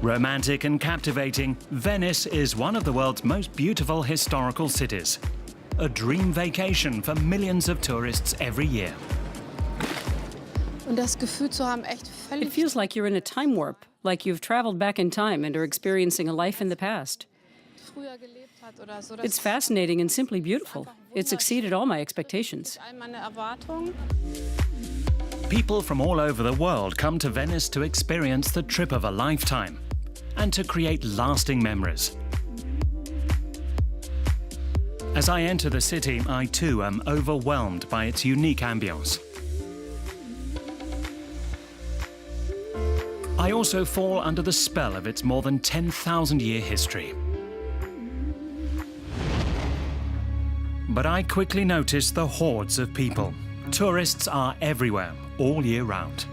Romantic and captivating, Venice is one of the world's most beautiful historical cities. A dream vacation for millions of tourists every year. It feels like you're in a time warp, like you've traveled back in time and are experiencing a life in the past. It's fascinating and simply beautiful. It's exceeded all my expectations. People from all over the world come to Venice to experience the trip of a lifetime and to create lasting memories. As I enter the city, I too am overwhelmed by its unique ambience. I also fall under the spell of its more than 10,000-year history. But I quickly notice the hordes of people. Tourists are everywhere, all year round.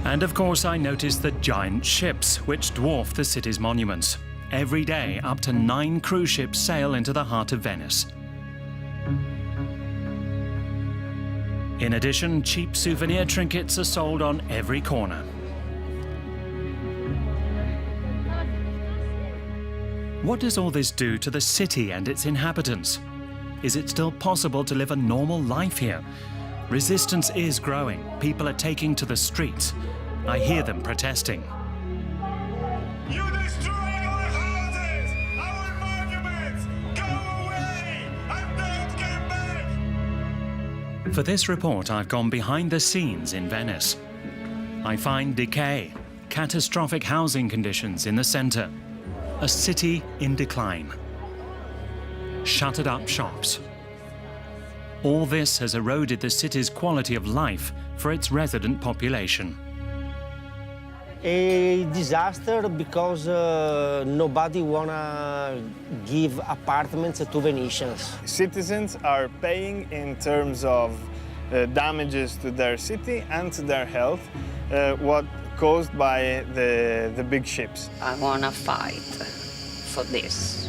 And of course, I notice the giant ships, which dwarf the city's monuments. Every day, up to 9 cruise ships sail into the heart of Venice. In addition, cheap souvenir trinkets are sold on every corner. What does all this do to the city and its inhabitants? Is it still possible to live a normal life here? Resistance is growing. People are taking to the streets. I hear them protesting. You destroy our houses, our monuments! Go away and don't come back! For this report, I've gone behind the scenes in Venice. I find decay, catastrophic housing conditions in the centre, a city in decline, shuttered-up shops. All this has eroded the city's quality of life for its resident population. A disaster because nobody wanna give apartments to Venetians. Citizens are paying in terms of damages to their city and to their health, what caused by the big ships. I wanna fight for this.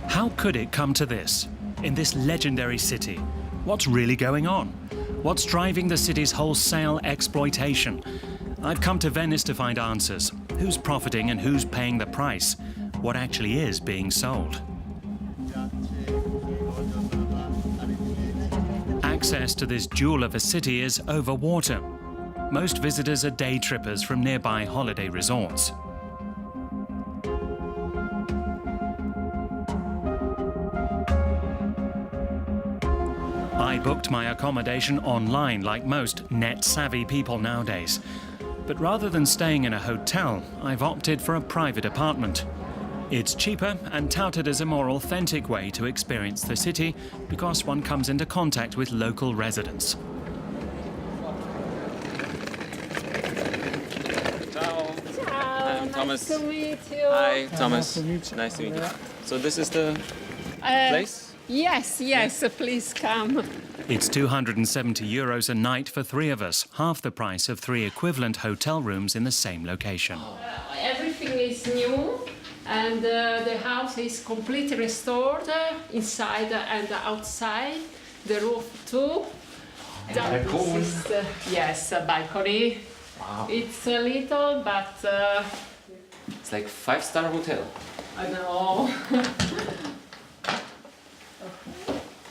How could it come to this? In this legendary city, what's really going on? What's driving the city's wholesale exploitation? I've come to Venice to find answers. Who's profiting and who's paying the price? What actually is being sold? Access to this jewel of a city is over water. Most visitors are day trippers from nearby holiday resorts. I booked my accommodation online like most net-savvy people nowadays. But rather than staying in a hotel, I've opted for a private apartment. It's cheaper and touted as a more authentic way to experience the city because one comes into contact with local residents. Ciao. Ciao, Thomas. nice to meet you. Hi, Thomas. Nice to meet you. So this is the place? Yes, please come. It's €270 a night for 3 of us, half the price of 3 equivalent hotel rooms in the same location. Everything is new and the house is completely restored inside and outside. The roof too. Balcony. Yes, a balcony. Wow. It's a little, but It's like 5-star hotel. I know.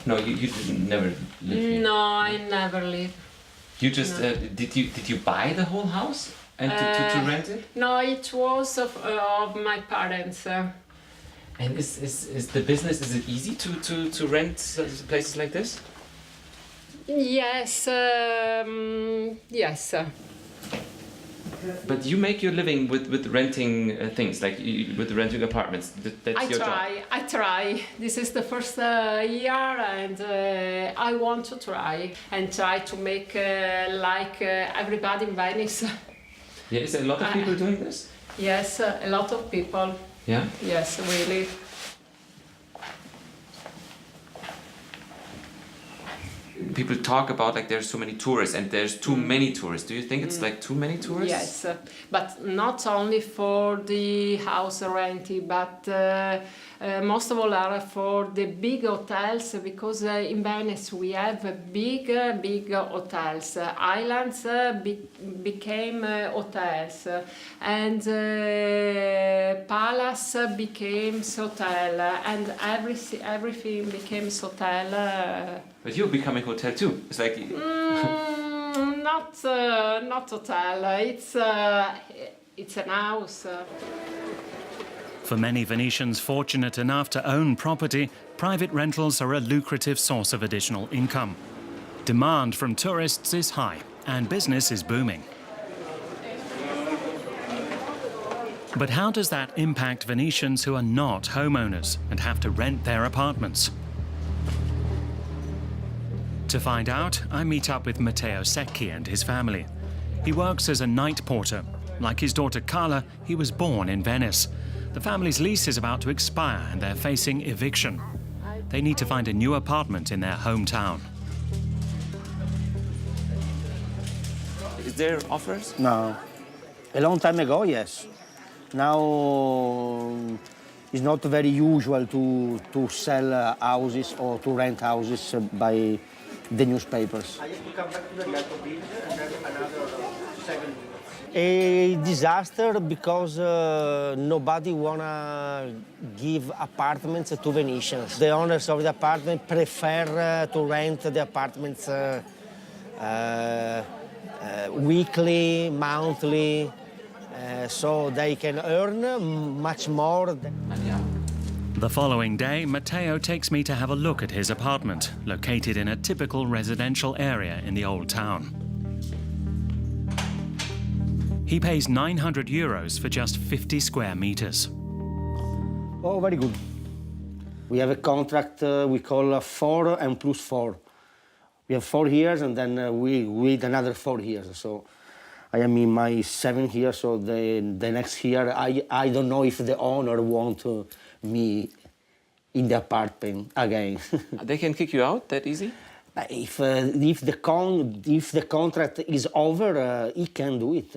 No, you didn't never live here. No, I never live. You just did you buy the whole house and to rent it? No, it was of my parents. And is the business, is it easy to rent places like this? Yes, yes. But you make your living with renting things, like with renting apartments. That's your job. I try. This is the first year, and I want to try to make like everybody in Venice. Yeah, is there a lot of people doing this? Yes, a lot of people. Yeah? Yes, really. People talk about like there's so many tourists and there's too many tourists. Do you think it's like too many tourists? Yes, but not only for the house renting, but most of all are for the big hotels, because in Venice we have big hotels. Islands became hotels, and palace became hotel, and everything became hotel. But you're becoming hotel too. It's like Not hotel. It's an house. For many Venetians fortunate enough to own property, private rentals are a lucrative source of additional income. Demand from tourists is high and business is booming. But how does that impact Venetians who are not homeowners and have to rent their apartments? To find out, I meet up with Matteo Secchi and his family. He works as a night porter. Like his daughter Carla, he was born in Venice. The family's lease is about to expire and they're facing eviction. They need to find a new apartment in their hometown. is there offers? No. A long time ago, yes. Now it's not very usual to sell houses or to rent houses by the newspapers. I have to come back to the bridge and then another 7 minutes. A disaster because nobody wanna give apartments to Venetians. The owners of the apartment prefer to rent the apartments weekly, monthly, so they can earn much more. The following day, Matteo takes me to have a look at his apartment, located in a typical residential area in the old town. He pays 900 euros for just 50 square meters. Oh, very good. We have a contract we call 4 and plus 4. We have 4 years and then we wait another 4 years. So I am in my 7th year, so the next year I don't know if the owner want me in the apartment again. They can kick you out that easy? If the contract is over, he can do it.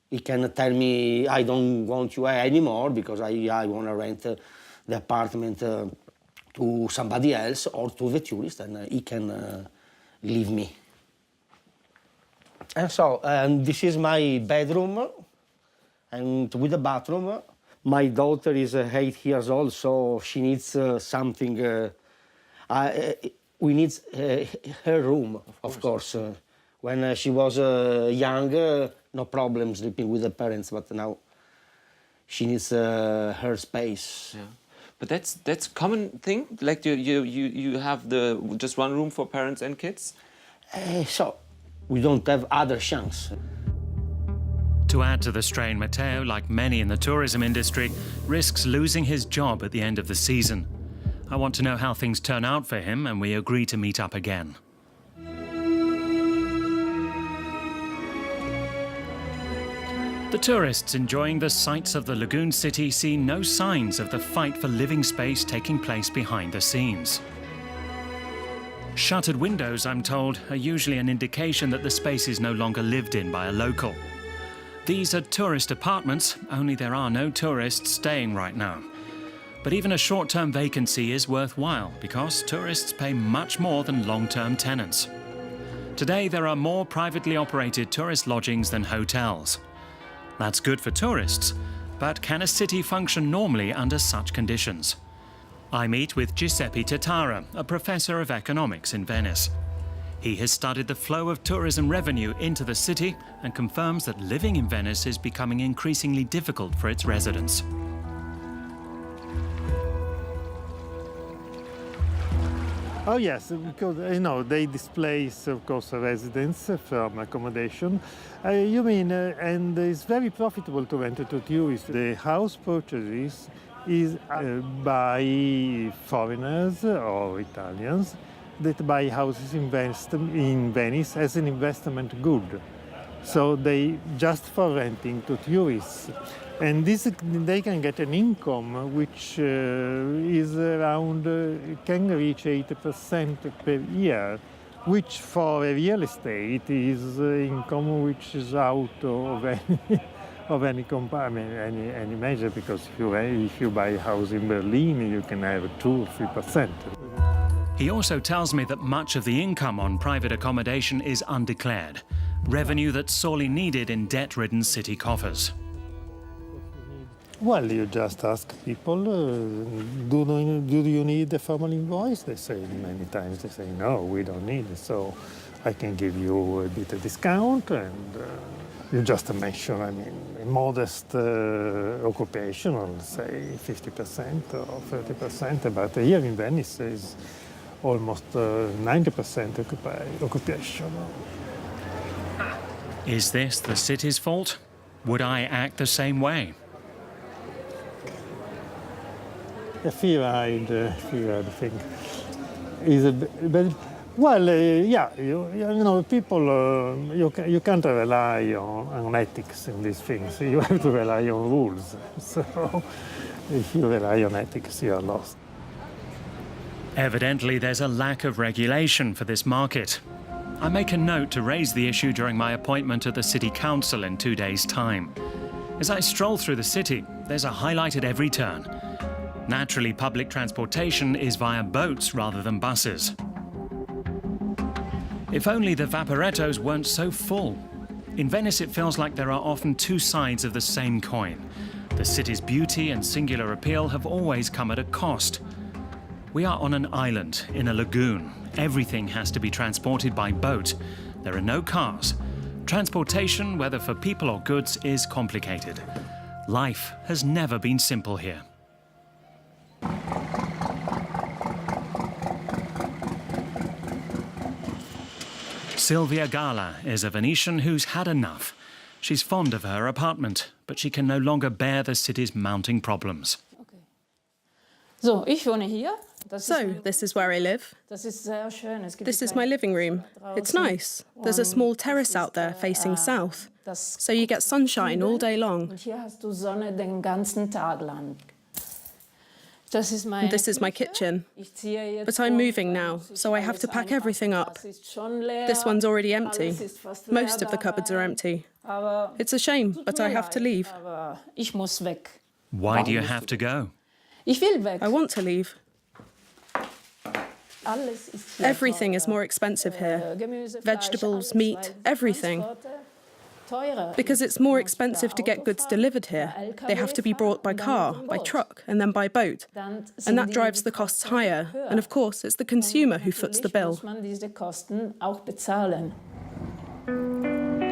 He can tell me, I don't want you anymore because I want to rent the apartment to somebody else or to the tourist, and he can leave me. And so this is my bedroom, and with the bathroom. My daughter is 8 years old, so she needs something. We need her room, of course. When she was young, no problem sleeping with the parents, but now she needs her space. Yeah. But that's common thing. Like you have just one room for parents and kids. So we don't have other chance. To add to the strain, Matteo, like many in the tourism industry, risks losing his job at the end of the season. I want to know how things turn out for him, and we agree to meet up again. The tourists enjoying the sights of the lagoon city see no signs of the fight for living space taking place behind the scenes. Shuttered windows, I'm told, are usually an indication that the space is no longer lived in by a local. These are tourist apartments, only there are no tourists staying right now. But even a short-term vacancy is worthwhile because tourists pay much more than long-term tenants. Today, there are more privately operated tourist lodgings than hotels. That's good for tourists, but can a city function normally under such conditions? I meet with Giuseppe Titara, a professor of economics in Venice. He has studied the flow of tourism revenue into the city and confirms that living in Venice is becoming increasingly difficult for its residents. Oh yes, because they displace, of course, residents from accommodation. You mean, and it's very profitable to rent to tourists. The house purchases is by foreigners or Italians that buy houses in Venice as an investment good. So they just for renting to tourists. And this, they can get an income which is around, can reach 80% per year, which for a real estate is income which is out of any measure, because if you buy a house in Berlin, you can have 2 or 3%. He also tells me that much of the income on private accommodation is undeclared, revenue that's sorely needed in debt-ridden city coffers. Well, you just ask people, do you need a formal invoice? They say many times, they say, no, we don't need it, so I can give you a bit of discount, and you just mention, a modest occupation, or say 50% or 30%, but here in Venice is almost 90% occupation. Is this the city's fault? Would I act the same way? A fear-eyed thing is a bit, well, yeah, you know, people, you can't rely on ethics in these things. You have to rely on rules. So if you rely on ethics, you are lost. Evidently, there's a lack of regulation for this market. I make a note to raise the issue during my appointment at the City Council in 2 days' time. As I stroll through the city, there's a highlight at every turn. Naturally, public transportation is via boats rather than buses. If only the vaporettos weren't so full. In Venice, it feels like there are often two sides of the same coin. The city's beauty and singular appeal have always come at a cost. We are on an island, in a lagoon. Everything has to be transported by boat. There are no cars. Transportation, whether for people or goods, is complicated. Life has never been simple here. Silvia Gala is a Venetian who's had enough. She's fond of her apartment, but she can no longer bear the city's mounting problems. So, this is where I live. This is my living room. It's nice. There's a small terrace out there facing south, so you get sunshine all day long. This is my kitchen, but I'm moving now, so I have to pack everything up. This one's already empty. Most of the cupboards are empty. It's a shame, but I have to leave. Why do you have to go? I want to leave. Everything is more expensive here. Vegetables, meat, everything. Because it's more expensive to get goods delivered here. They have to be brought by car, by truck, and then by boat. And that drives the costs higher. And of course, it's the consumer who foots the bill.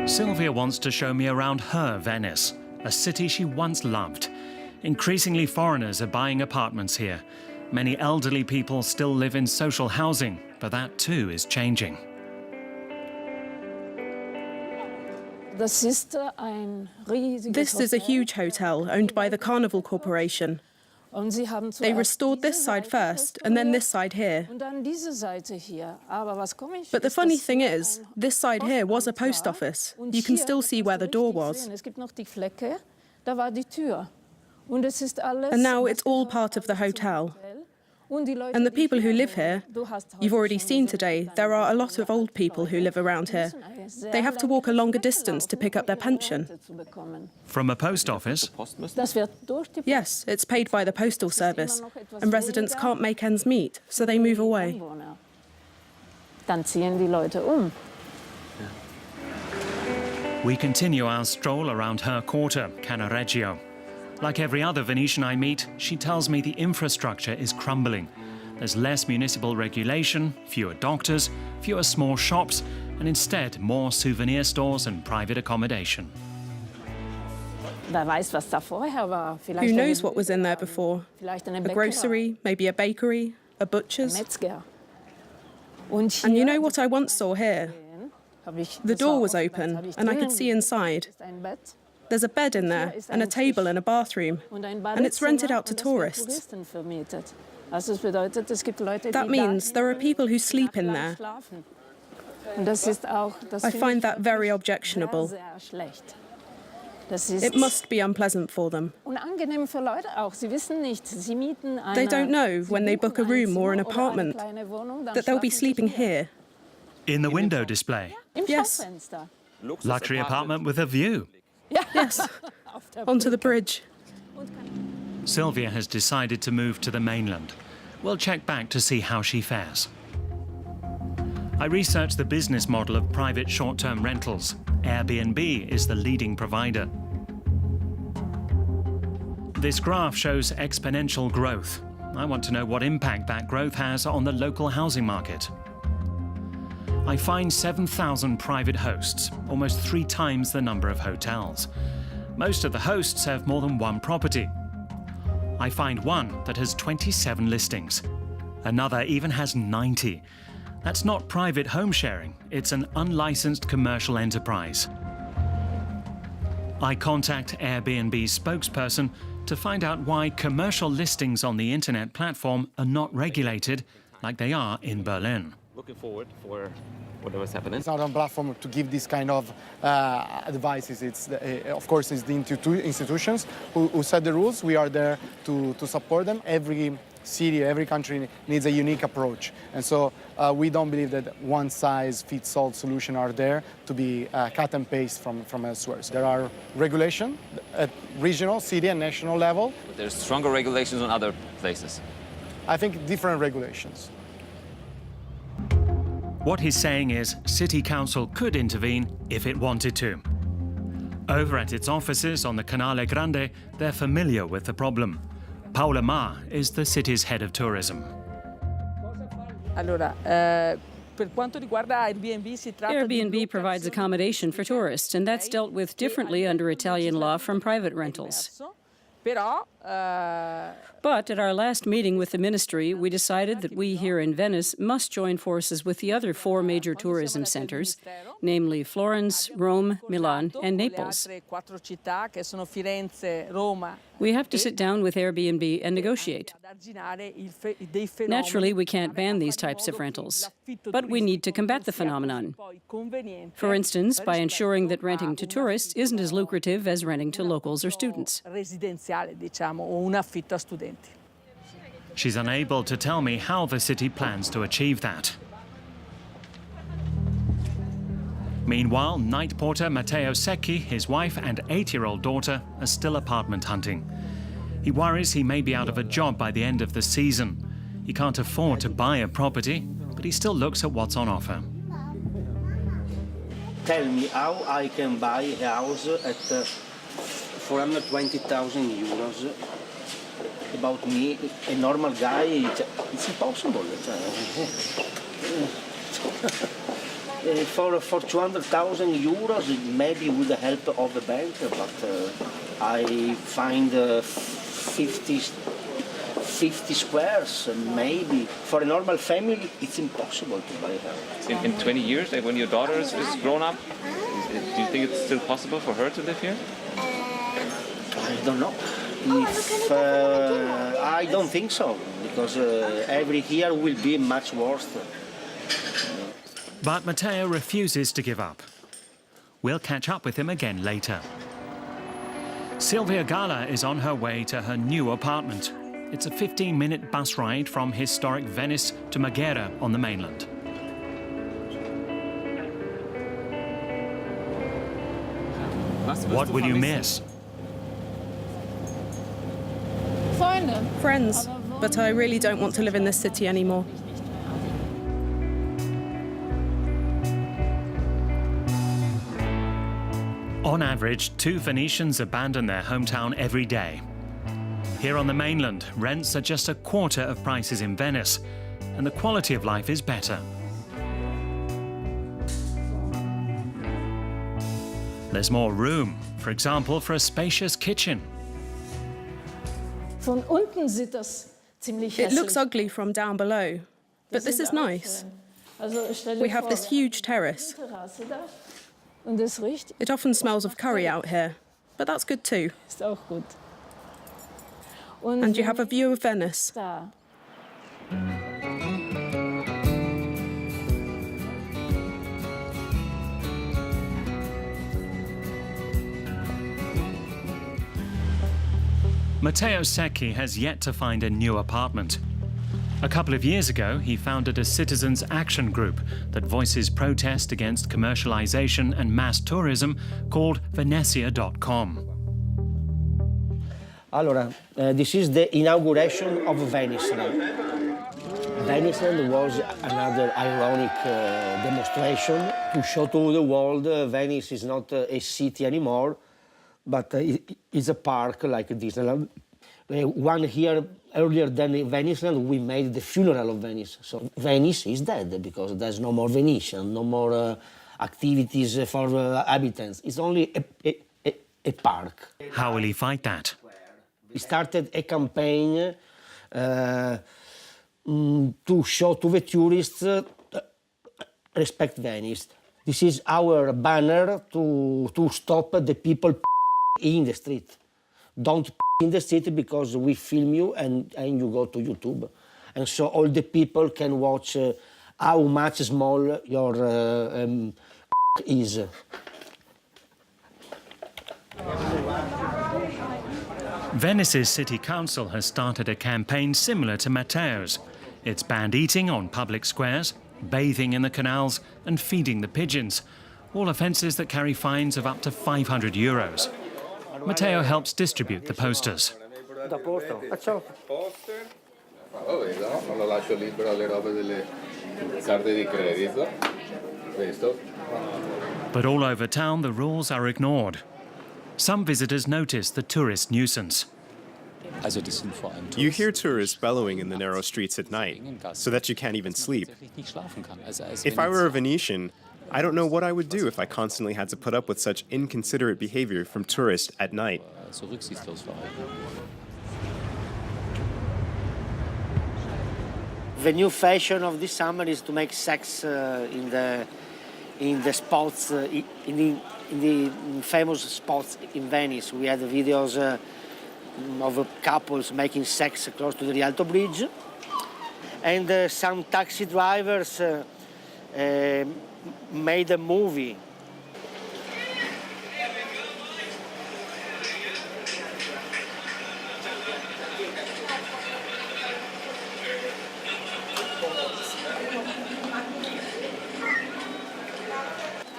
Sylvia wants to show me around her Venice, a city she once loved. Increasingly, foreigners are buying apartments here. Many elderly people still live in social housing, but that too is changing. This is a huge hotel owned by the Carnival Corporation. They restored this side first, and then this side here. But the funny thing is, this side here was a post office. You can still see where the door was. And now it's all part of the hotel. And the people who live here, you've already seen today, there are a lot of old people who live around here. They have to walk a longer distance to pick up their pension. From a post office? Yes, it's paid by the postal service, and residents can't make ends meet, so they move away. We continue our stroll around her quarter, Cannaregio. Like every other Venetian I meet, she tells me the infrastructure is crumbling. There's less municipal regulation, fewer doctors, fewer small shops, and instead more souvenir stores and private accommodation. Who knows what was in there before? A grocery, maybe a bakery, a butcher's. And you know what I once saw here? The door was open, and I could see inside. There's a bed in there, and a table and a bathroom, and it's rented out to tourists. That means there are people who sleep in there. I find that very objectionable. It must be unpleasant for them. They don't know when they book a room or an apartment that they'll be sleeping here. In the window display. Yes, Luxury apartment with a view. yes, onto the bridge. Sylvia has decided to move to the mainland. We'll check back to see how she fares. I researched the business model of private short-term rentals. Airbnb is the leading provider. This graph shows exponential growth. I want to know what impact that growth has on the local housing market. I find 7,000 private hosts, almost 3 times the number of hotels. Most of the hosts have more than one property. I find one that has 27 listings. Another even has 90. That's not private home sharing, it's an unlicensed commercial enterprise. I contact Airbnb's spokesperson to find out why commercial listings on the internet platform are not regulated like they are in Berlin. Looking forward for whatever's happening. It's not a platform to give this kind of advices. It's of course it's the institutions who set the rules. We are there to support them. Every city, every country needs a unique approach, and so we don't believe that one-size-fits-all solutions are there to be cut and paste from elsewhere. So there are regulations at regional, city, and national level. But there's stronger regulations on other places. I think different regulations. What he's saying is City Council could intervene if it wanted to. Over at its offices on the Canale Grande, they're familiar with the problem. Paola Ma is the city's head of tourism. Airbnb provides accommodation for tourists, and that's dealt with differently under Italian law from private rentals. But at our last meeting with the ministry, we decided that we here in Venice must join forces with the other 4 major tourism centers, namely Florence, Rome, Milan, and Naples. We have to sit down with Airbnb and negotiate. Naturally, we can't ban these types of rentals, but we need to combat the phenomenon. For instance, by ensuring that renting to tourists isn't as lucrative as renting to locals or students. She's unable to tell me how the city plans to achieve that. Meanwhile, night porter Matteo Secchi, his wife and 8-year-old daughter are still apartment hunting. He worries he may be out of a job by the end of the season. He can't afford to buy a property, but he still looks at what's on offer. Tell me how I can buy a house at 420,000 euros. About me, a normal guy, it's impossible. For 200,000 euros, maybe with the help of the bank, but I find 50 squares, maybe. For a normal family, it's impossible to buy a house. In 20 years, when your daughter is grown up, do you think it's still possible for her to live here? I don't know. I don't think so, because every year will be much worse. But Matteo refuses to give up. We'll catch up with him again later. Silvia Gala is on her way to her new apartment. It's a 15-minute bus ride from historic Venice to Marghera on the mainland. What will you miss? Friends, but I really don't want to live in this city anymore. On average, 2 Venetians abandon their hometown every day. Here on the mainland, rents are just a quarter of prices in Venice, and the quality of life is better. There's more room, for example, for a spacious kitchen. It looks ugly from down below, but this is nice. We have this huge terrace. It often smells of curry out here, but that's good too. And you have a view of Venice. Matteo Secchi has yet to find a new apartment. A couple of years ago, he founded a citizens' action group that voices protest against commercialization and mass tourism called Venezia.com. Allora, this is the inauguration of Veniceland. Veniceland was another ironic demonstration to show to the world Venice is not a city anymore, but it's a park like Disneyland. 1 year earlier than Veniceland, we made the funeral of Venice. So Venice is dead because there's no more Venetian, no more activities for inhabitants. It's only a park. How will he fight that? We started a campaign to show to the tourists respect Venice. This is our banner to stop the people in the street. Don't in the city because we film you and you go to YouTube. And so all the people can watch how much small your is. Venice's city council has started a campaign similar to Matteo's. It's banned eating on public squares, bathing in the canals and feeding the pigeons, all offences that carry fines of up to €500. Matteo helps distribute the posters. But all over town, the rules are ignored. Some visitors notice the tourist nuisance. You hear tourists bellowing in the narrow streets at night, so that you can't even sleep. If I were a Venetian, I don't know what I would do if I constantly had to put up with such inconsiderate behavior from tourists at night. The new fashion of this summer is to make sex in the spots, in the famous spots in Venice. We had videos of couples making sex close to the Rialto Bridge. And some taxi drivers made a movie.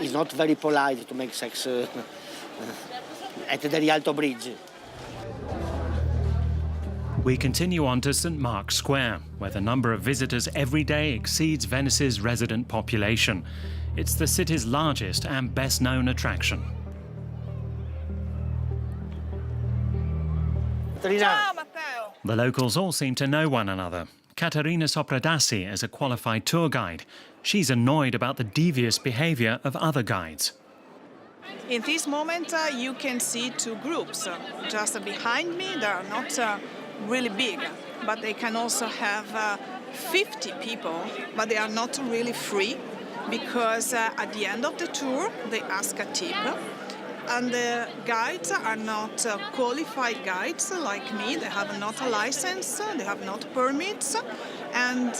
It's not very polite to make sex at the Rialto Bridge. We continue on to St. Mark's Square, where the number of visitors every day exceeds Venice's resident population. It's the city's largest and best-known attraction. The locals all seem to know one another. Caterina Sopradassi is a qualified tour guide. She's annoyed about the devious behaviour of other guides. In this moment, you can see two groups. Just behind me, they are not really big, but they can also have 50 people, but they are not really free because at the end of the tour, they ask a tip. And the guides are not qualified guides like me. They have not a license, they have not permits, and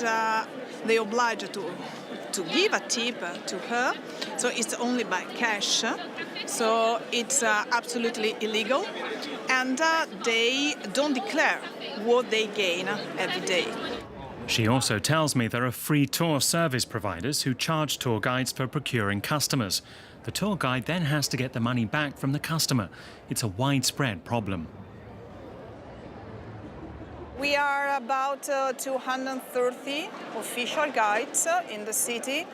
they oblige to give a tip to her. So it's only by cash. So it's absolutely illegal. And they don't declare what they gain every day. She also tells me there are free tour service providers who charge tour guides for procuring customers. The tour guide then has to get the money back from the customer. It's a widespread problem. We are about 230 official guides in the city.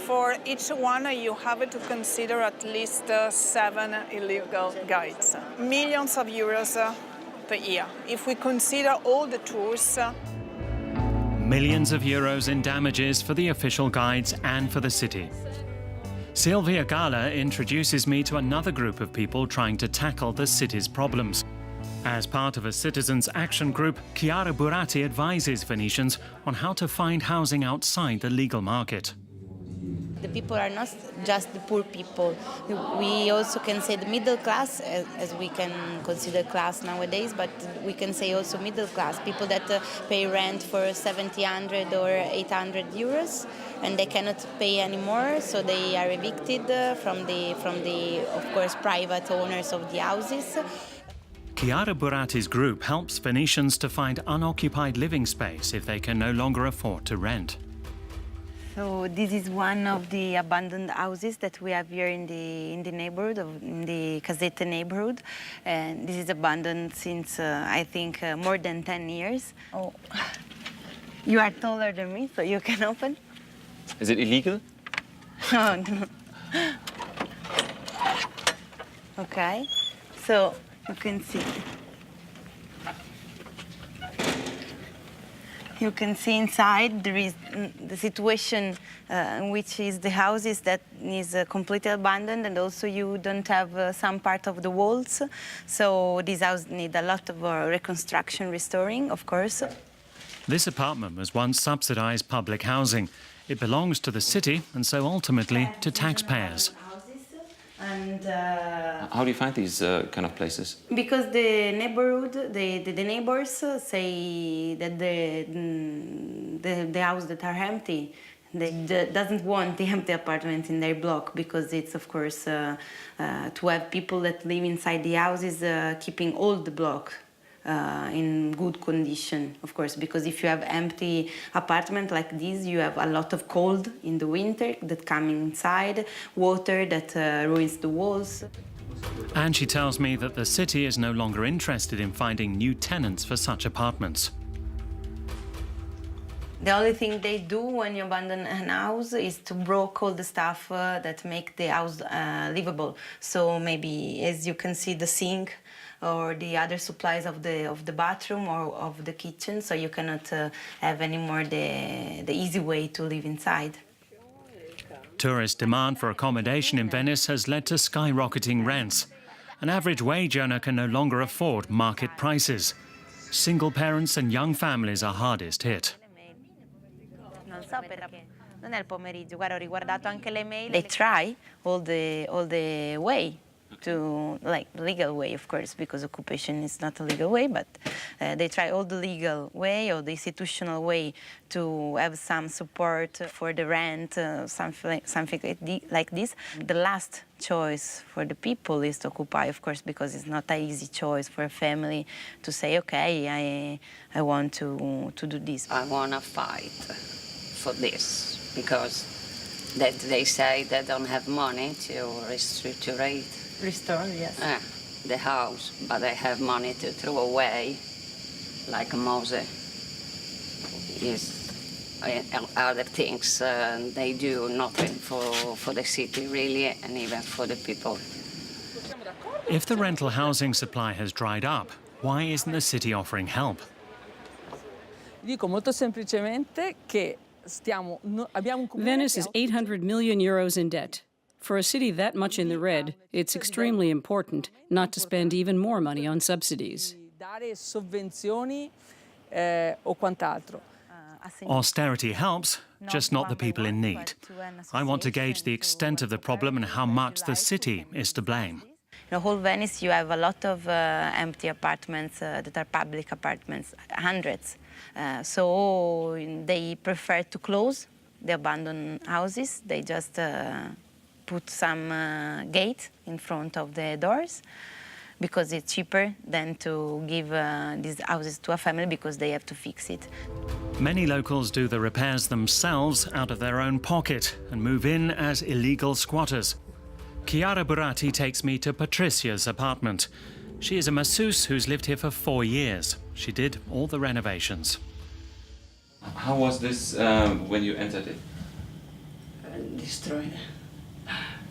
For each one, you have to consider at least 7 illegal guides. Millions of euros per year. If we consider all the tours. Millions of euros in damages for the official guides and for the city. Silvia Gala introduces me to another group of people trying to tackle the city's problems. As part of a citizens' action group, Chiara Buratti advises Venetians on how to find housing outside the legal market. The people are not just the poor people. We also can say the middle class, as we can consider class nowadays, but we can say also middle class, people that pay rent for 700 or 800 euros, and they cannot pay anymore, so they are evicted from the of course, private owners of the houses. Chiara Buratti's group helps Venetians to find unoccupied living space if they can no longer afford to rent. So this is one of the abandoned houses that we have here in the neighborhood, in the Casette neighborhood. And this is abandoned since, I think, more than 10 years. Oh, you are taller than me, so you can open. Is it illegal? Oh, no. Okay, so you can see. You can see inside there is the situation in which is the houses that is completely abandoned, and also you don't have some part of the walls. So this house need a lot of reconstruction, restoring, of course. This apartment was once subsidized public housing. It belongs to the city and so ultimately to taxpayers. And how do you find these kind of places? because the neighborhood, the neighbors say that the houses that are empty, they doesn't want the empty apartments in their block, because it's of course to have people that live inside the houses keeping all the block in good condition, of course, because if you have empty apartment like this, you have a lot of cold in the winter that come inside, water that ruins the walls. And she tells me that the city is no longer interested in finding new tenants for such apartments. The only thing they do when you abandon a house is to break all the stuff that make the house livable. So maybe, as you can see, the sink or the other supplies of the bathroom or of the kitchen, so you cannot have anymore the easy way to live inside. Tourist demand for accommodation in Venice has led to skyrocketing rents. An average wage earner can no longer afford market prices. Single parents and young families are hardest hit. They try all the way to, like, legal way, of course, because occupation is not a legal way, but they try all the legal way or the institutional way to have some support for the rent, something like this. The last choice for the people is to occupy, of course, because it's not an easy choice for a family to say, okay, I want to do this. I want to fight for this because that they say they don't have money to restructurate. Restore, yes. The house, but they have money to throw away, like Mose is other things. They do nothing for the city, really, and even for the people. If the rental housing supply has dried up, why isn't the city offering help? Dico molto semplicemente che abbiamo Venice is 800 million euros in debt. For a city that much in the red, it's extremely important not to spend even more money on subsidies. dare sovvenzioni o quant'altro. Austerity helps, just not the people in need. I want to gauge the extent of the problem and how much the city is to blame. In the whole Venice, you have a lot of empty apartments that are public apartments, hundreds. So they prefer to close the abandoned houses. They just put some gate in front of the doors because it's cheaper than to give these houses to a family because they have to fix it. Many locals do the repairs themselves out of their own pocket and move in as illegal squatters. Chiara Buratti takes me to Patricia's apartment. She is a masseuse who's lived here for 4 years. She did all the renovations. How was this when you entered it? Destroyed.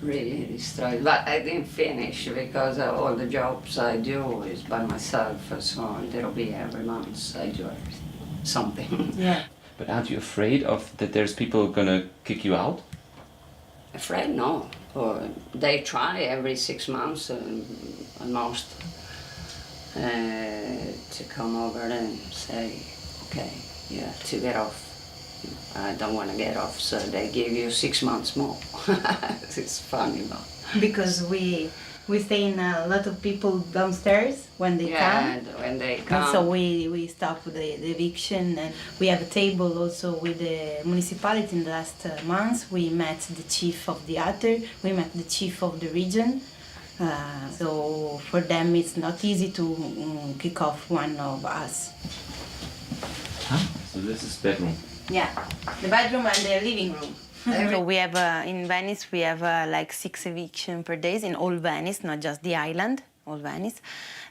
Really destroyed. But I didn't finish because all the jobs I do is by myself, so there'll be every month I do something. Yeah. But aren't you afraid of that there's people gonna kick you out? Afraid? No. They try every 6 months almost to come over and say, okay, you have to get off. I don't want to get off, so they give you 6 months more. It's funny, but... Because we stay in a lot of people downstairs when they come. When they come. And so we stop the eviction, and we have a table also with the municipality. In the last months, we met the chief of the Alter, we met the chief of the region, So for them it's not easy to kick off one of us. Huh? So this is bedroom. Yeah, the bedroom and the living room. So we have, in Venice, we have like 6 evictions per day in all Venice, not just the island, all Venice.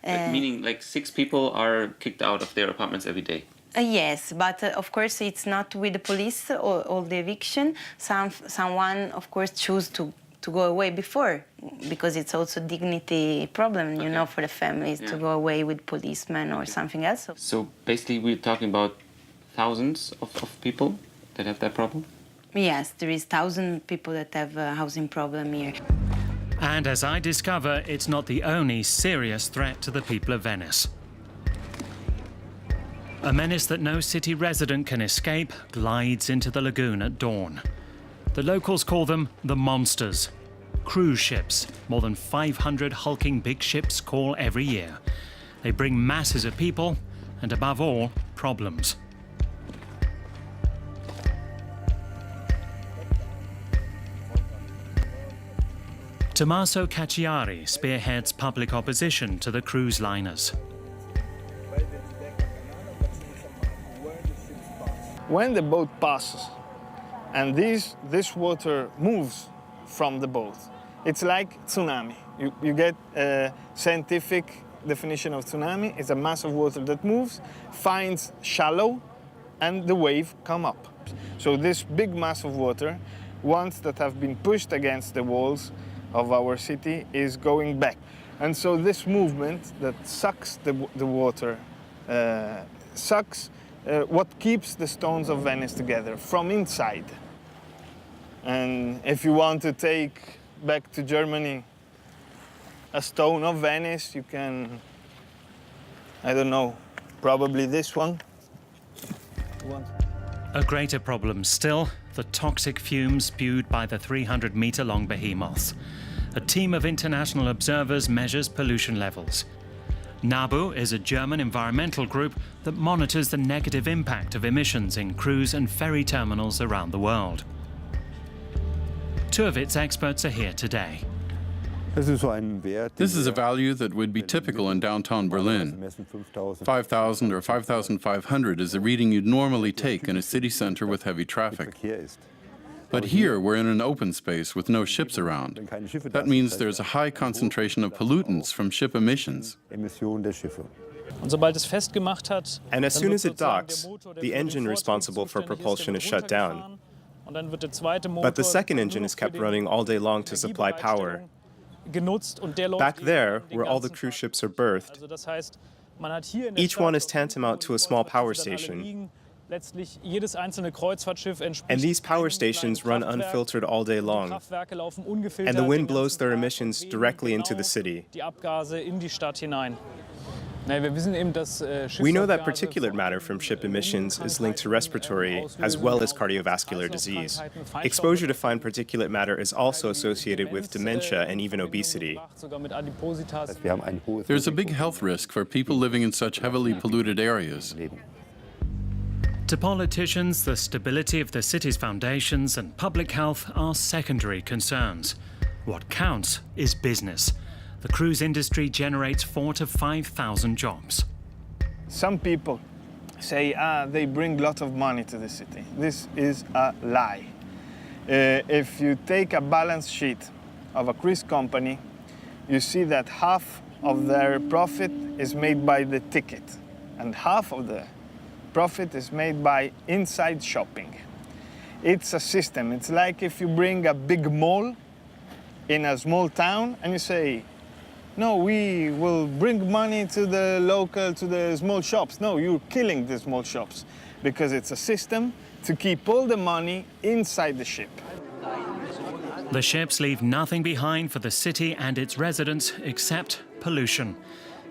Meaning like 6 people are kicked out of their apartments every day? Yes, but of course it's not with the police or all the eviction. Someone, of course, choose to go away before, because it's also dignity problem, you know, for the families to go away with policemen or something else. So basically we're talking about thousands of people that have that problem? Yes, there is 1,000 people that have a housing problem here. And as I discover, it's not the only serious threat to the people of Venice. A menace that no city resident can escape glides into the lagoon at dawn. The locals call them the monsters. Cruise ships, more than 500 hulking big ships call every year. They bring masses of people and, above all, problems. Tommaso Cacciari spearheads public opposition to the cruise liners. When the boat passes and this water moves from the boat, it's like tsunami. You get a scientific definition of tsunami. It's a mass of water that moves, finds shallow, and the wave come up. So this big mass of water, ones that have been pushed against the walls of our city, is going back. And so this movement that sucks the water, sucks what keeps the stones of Venice together from inside. And if you want to take back to Germany a stone of Venice, you can, I don't know, probably this one. A greater problem still, the toxic fumes spewed by the 300-metre-long behemoths. A team of international observers measures pollution levels. NABU is a German environmental group that monitors the negative impact of emissions in cruise and ferry terminals around the world. 2 of its experts are here today. This is a value that would be typical in downtown Berlin. 5,000 or 5,500 is the reading you'd normally take in a city center with heavy traffic. But here we're in an open space with no ships around. That means there's a high concentration of pollutants from ship emissions. And as soon as it docks, the engine responsible for propulsion is shut down. But the second engine is kept running all day long to supply power. Back there, where all the cruise ships are berthed, each one is tantamount to a small power station. And these power stations run unfiltered all day long. And the wind blows their emissions directly into the city. We know that particulate matter from ship emissions is linked to respiratory as well as cardiovascular disease. Exposure to fine particulate matter is also associated with dementia and even obesity. There's a big health risk for people living in such heavily polluted areas. To politicians, the stability of the city's foundations and public health are secondary concerns. What counts is business. The cruise industry generates 4,000 to 5,000 jobs. Some people say, they bring a lot of money to the city. This is a lie. If you take a balance sheet of a cruise company, you see that half of their profit is made by the ticket, and half of the profit is made by inside shopping. It's a system. It's like if you bring a big mall in a small town and you say, no, we will bring money to the small shops. No, you're killing the small shops because it's a system to keep all the money inside the ship. The ships leave nothing behind for the city and its residents except pollution.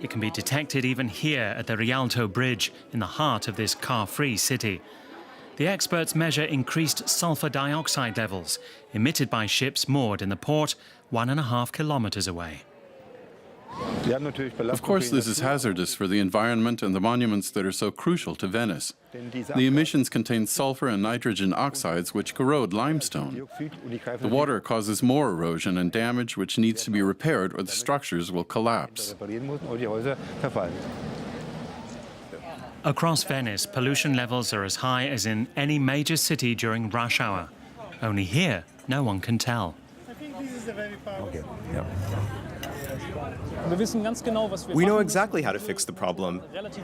It can be detected even here at the Rialto Bridge in the heart of this car-free city. The experts measure increased sulfur dioxide levels emitted by ships moored in the port 1.5 kilometers away. Of course, this is hazardous for the environment and the monuments that are so crucial to Venice. The emissions contain sulfur and nitrogen oxides which corrode limestone. The water causes more erosion and damage which needs to be repaired or the structures will collapse. Across Venice, pollution levels are as high as in any major city during rush hour. Only here, no one can tell. I think this is a very powerful. Okay. Yeah. We know exactly how to fix the problem,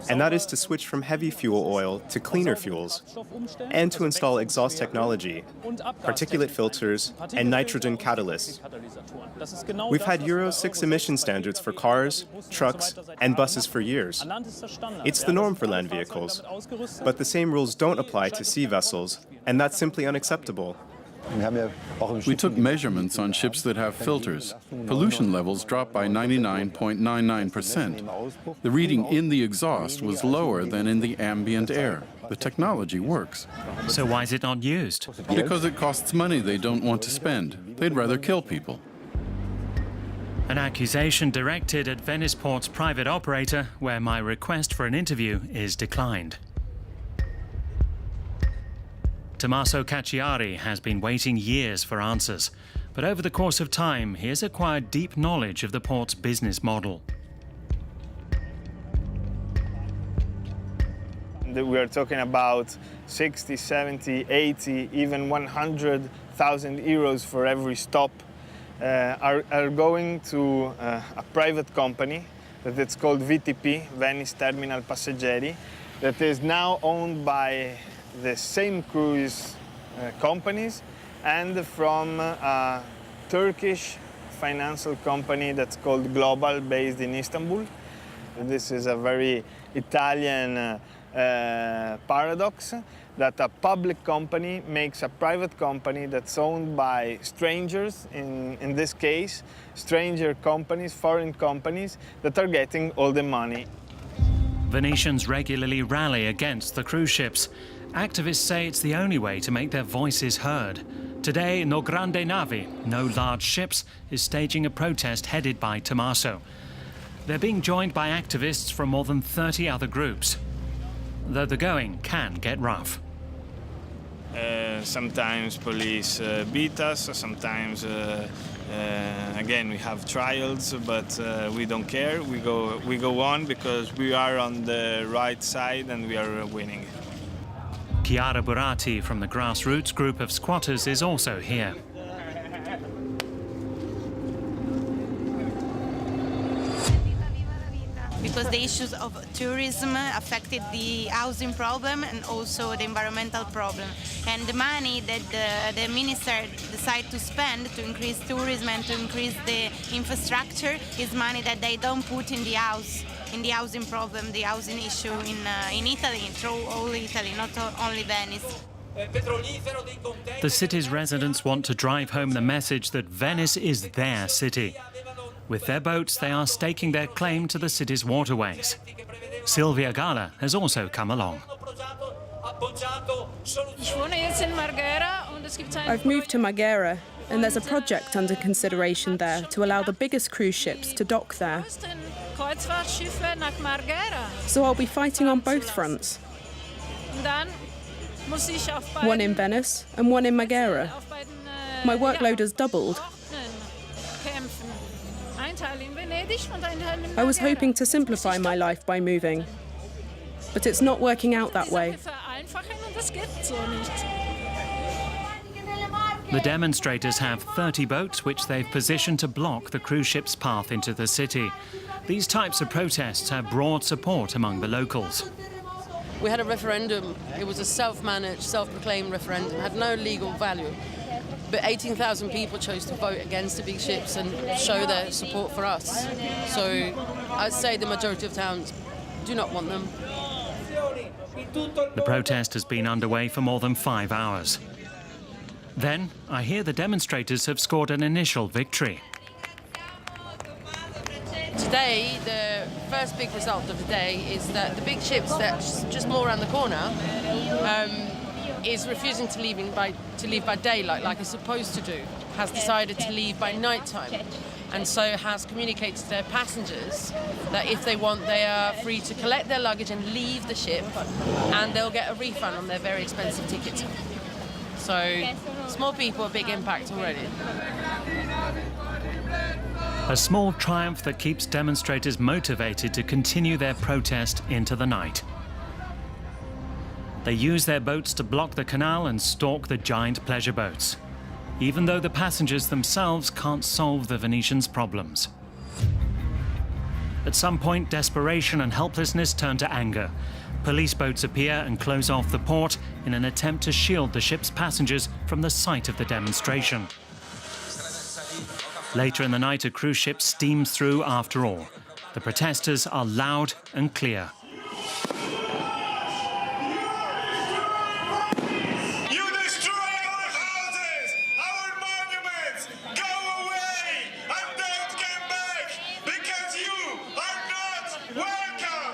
and that is to switch from heavy fuel oil to cleaner fuels, and to install exhaust technology, particulate filters, and nitrogen catalysts. We've had Euro 6 emission standards for cars, trucks, and buses for years. It's the norm for land vehicles, but the same rules don't apply to sea vessels, and that's simply unacceptable. We took measurements on ships that have filters. Pollution levels dropped by 99.99%. The reading in the exhaust was lower than in the ambient air. The technology works. So why is it not used? Because it costs money they don't want to spend. They'd rather kill people. An accusation directed at Venice Port's private operator, where my request for an interview is declined. Tommaso Cacciari has been waiting years for answers, but over the course of time, he has acquired deep knowledge of the port's business model. We are talking about 60, 70, 80, even 100,000 euros for every stop are going to a private company that it's called VTP, Venice Terminal Passeggeri, that is now owned by the same cruise companies and from a Turkish financial company that's called Global, based in Istanbul. This is a very Italian paradox, that a public company makes a private company that's owned by strangers, in this case, stranger companies, foreign companies, that are getting all the money. Venetians regularly rally against the cruise ships. Activists say it's the only way to make their voices heard. Today, No Grande Navi, No Large Ships, is staging a protest headed by Tommaso. They're being joined by activists from more than 30 other groups, though the going can get rough. Sometimes police beat us, sometimes again we have trials, but we don't care. We go on because we are on the right side and we are winning. Chiara Burati from the grassroots group of squatters is also here. Because the issues of tourism affected the housing problem and also the environmental problem. And the money that the minister decided to spend to increase tourism and to increase the infrastructure is money that they don't put in the housing problem, the housing issue in Italy, through all Italy, not only Venice. The city's residents want to drive home the message that Venice is their city. With their boats, they are staking their claim to the city's waterways. Silvia Gala has also come along. I've moved to Marghera, and there's a project under consideration there to allow the biggest cruise ships to dock there. So I'll be fighting on both fronts. One in Venice and one in Marghera. My workload has doubled. I was hoping to simplify my life by moving, but it's not working out that way. The demonstrators have 30 boats which they've positioned to block the cruise ship's path into the city. These types of protests have broad support among the locals. We had a referendum. It was a self-managed, self-proclaimed referendum. It had no legal value. But 18,000 people chose to vote against the big ships and show their support for us. So I'd say the majority of towns do not want them. The protest has been underway for more than 5 hours. Then I hear the demonstrators have scored an initial victory. Today, the first big result of the day is that the big ships that's just more around the corner is refusing to leave by daylight like it's supposed to do, has decided to leave by night time. and so has communicated to their passengers that if they want, they are free to collect their luggage and leave the ship, and they'll get a refund on their very expensive ticket. So small people, a big impact already. A small triumph that keeps demonstrators motivated to continue their protest into the night. They use their boats to block the canal and stalk the giant pleasure boats, even though the passengers themselves can't solve the Venetians' problems. At some point, desperation and helplessness turn to anger. Police boats appear and close off the port in an attempt to shield the ship's passengers from the sight of the demonstration. Later in the night, a cruise ship steams through after all. The protesters are loud and clear. You destroy our houses, our monuments. Go away and don't come back because you are not welcome.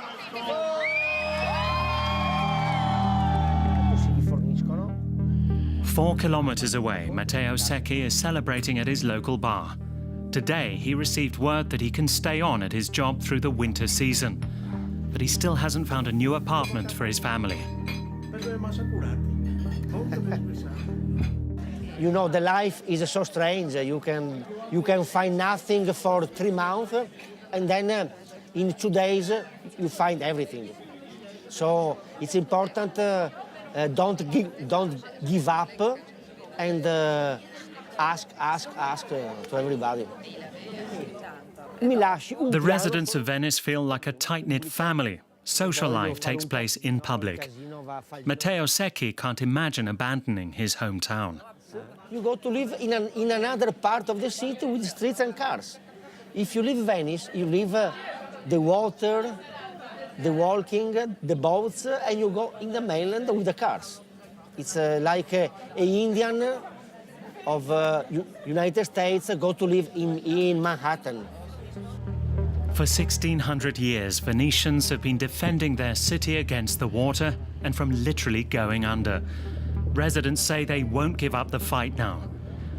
4 kilometers away, Matteo Secchi is celebrating at his local bar. Today, he received word that he can stay on at his job through the winter season, but he still hasn't found a new apartment for his family. You know, the life is so strange. You can find nothing for 3 months, and then in 2 days you find everything. So it's important. Don't give up, and ask to everybody. The residents of Venice feel like a tight-knit family. Social life takes place in public. Matteo Secchi can't imagine abandoning his hometown. You go to live in another part of the city with streets and cars. If you live in Venice, you live the water, the walking, the boats, and you go in the mainland with the cars. It's like an Indian of United States go to live in Manhattan. For 1600 years, Venetians have been defending their city against the water and from literally going under. Residents say they won't give up the fight now.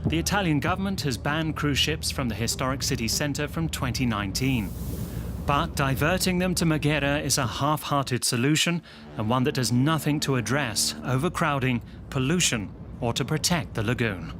The Italian government has banned cruise ships from the historic city centre from 2019. But diverting them to Marghera is a half-hearted solution, and one that does nothing to address overcrowding, pollution, or to protect the lagoon.